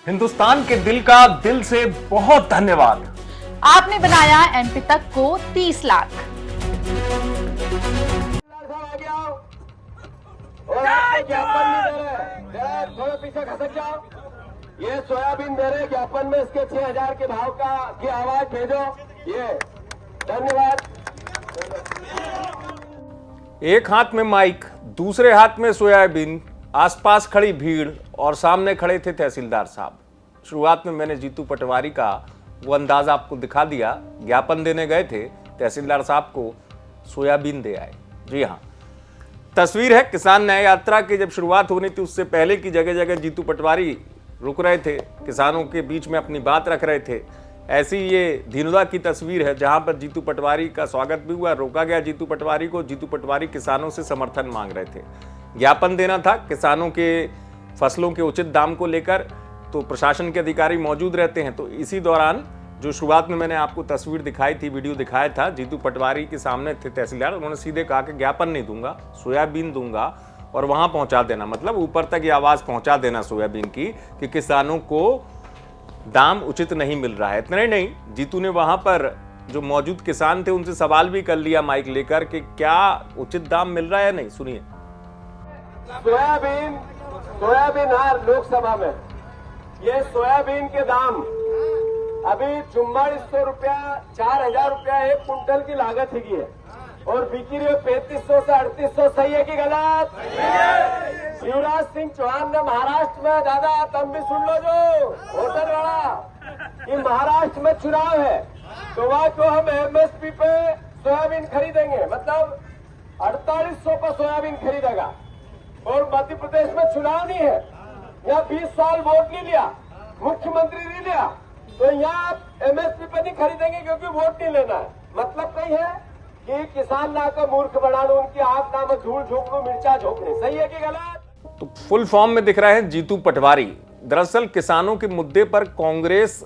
हिंदुस्तान के दिल का दिल से बहुत धन्यवाद। आपने बनाया एमपी तक को 30 लाख। थोड़ा पीछे खसक जाओ। ये सोयाबीन मेरे ज्ञापन में इसके 6,000 के भाव की आवाज भेजो। ये धन्यवाद। एक हाथ में माइक, दूसरे हाथ में सोयाबीन, आसपास खड़ी भीड़ और सामने खड़े थे तहसीलदार साहब। शुरुआत में मैंने जीतू पटवारी का वो अंदाज आपको दिखा दिया। ज्ञापन देने गए थे, तहसीलदार साहब को सोयाबीन दे आए। जी हाँ, तस्वीर है किसान न्याय यात्रा की जब शुरुआत होनी थी उससे पहले की। जगह जगह जीतू पटवारी रुक रहे थे, किसानों के बीच में अपनी बात रख रहे थे। ऐसी ये धीनुदा की तस्वीर है जहां पर जीतू पटवारी का स्वागत भी हुआ, रोका गया जीतू पटवारी को। जीतू पटवारी किसानों से समर्थन मांग रहे थे, ज्ञापन देना था किसानों के फसलों के उचित दाम को लेकर। तो प्रशासन के अधिकारी मौजूद रहते हैं। तो इसी दौरान जो शुरुआत में मैंने आपको तस्वीर दिखाई थी, वीडियो दिखाया था, जीतू पटवारी के सामने थे तहसीलदार। उन्होंने सीधे कहा कि ज्ञापन नहीं दूंगा, सोयाबीन दूंगा और वहां पहुंचा देना, मतलब ऊपर तक ये आवाज पहुंचा देना सोयाबीन की कि किसानों को दाम उचित नहीं मिल रहा है। इतना ही नहीं, जीतू ने वहां पर जो मौजूद किसान थे उनसे सवाल भी कर लिया माइक लेकर कि क्या उचित दाम मिल रहा है या नहीं। सुनिए। सोयाबीन लोकसभा में ये सोयाबीन के दाम अभी 4400 रुपया, 4,000 रुपया एक कुंटल की लागत ही है और बिक्री है 3500 से 3800। सही है कि गलत? शिवराज सिंह चौहान ने महाराष्ट्र में, दादा तुम भी सुन लो जो होटल वाला, कि महाराष्ट्र में चुनाव है तो वहां को हम एमएसपी पे सोयाबीन खरीदेंगे, मतलब 4800 का सोयाबीन खरीदेगा। और मध्य प्रदेश में चुनाव नहीं है, यहाँ 20 साल वोट नहीं लिया, मुख्यमंत्री नहीं लिया, तो यहाँ एमएसपी पे नहीं खरीदेंगे क्योंकि वोट नहीं लेना है। मतलब नहीं है कि किसान ना को मूर्ख बना लो, उनकी आंख ना में धूल झोंक लो, मिर्चा झोंकने। सही है कि गलत? तो फुल फॉर्म में दिख रहे हैं जीतू पटवारी। दरअसल किसानों के मुद्दे पर कांग्रेस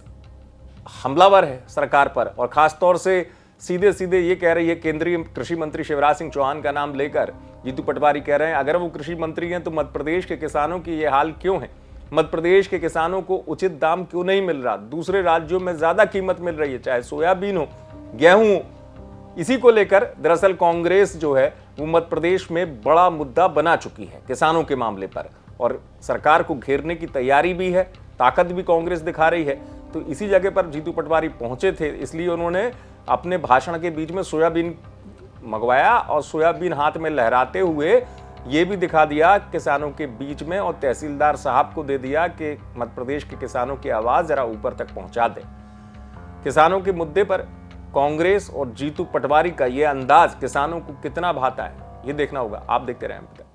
हमलावर है सरकार पर, और खासतौर से सीधे सीधे ये कह रही है, केंद्रीय कृषि मंत्री शिवराज सिंह चौहान का नाम लेकर जीतू पटवारी कह रहे हैं अगर वो कृषि मंत्री हैं तो मध्य प्रदेश के किसानों की ये हाल क्यों है, मध्य प्रदेश के किसानों को उचित दाम क्यों नहीं मिल रहा, दूसरे राज्यों में ज्यादा कीमत मिल रही है, चाहे सोयाबीन हो, गेहूं हो। इसी को लेकर दरअसल कांग्रेस जो है वो मध्य प्रदेश में बड़ा मुद्दा बना चुकी है किसानों के मामले पर, और सरकार को घेरने की तैयारी भी है, ताकत भी कांग्रेस दिखा रही है। तो इसी जगह पर जीतू पटवारी पहुंचे थे, इसलिए उन्होंने अपने भाषण के बीच में सोयाबीन मंगवाया और सोयाबीन हाथ में लहराते हुए ये भी दिखा दिया किसानों के बीच में, और तहसीलदार साहब को दे दिया कि मध्य प्रदेश के किसानों की आवाज जरा ऊपर तक पहुंचा दे। किसानों के मुद्दे पर कांग्रेस और जीतू पटवारी का ये अंदाज किसानों को कितना भाता है ये देखना होगा। आप देखते रहें।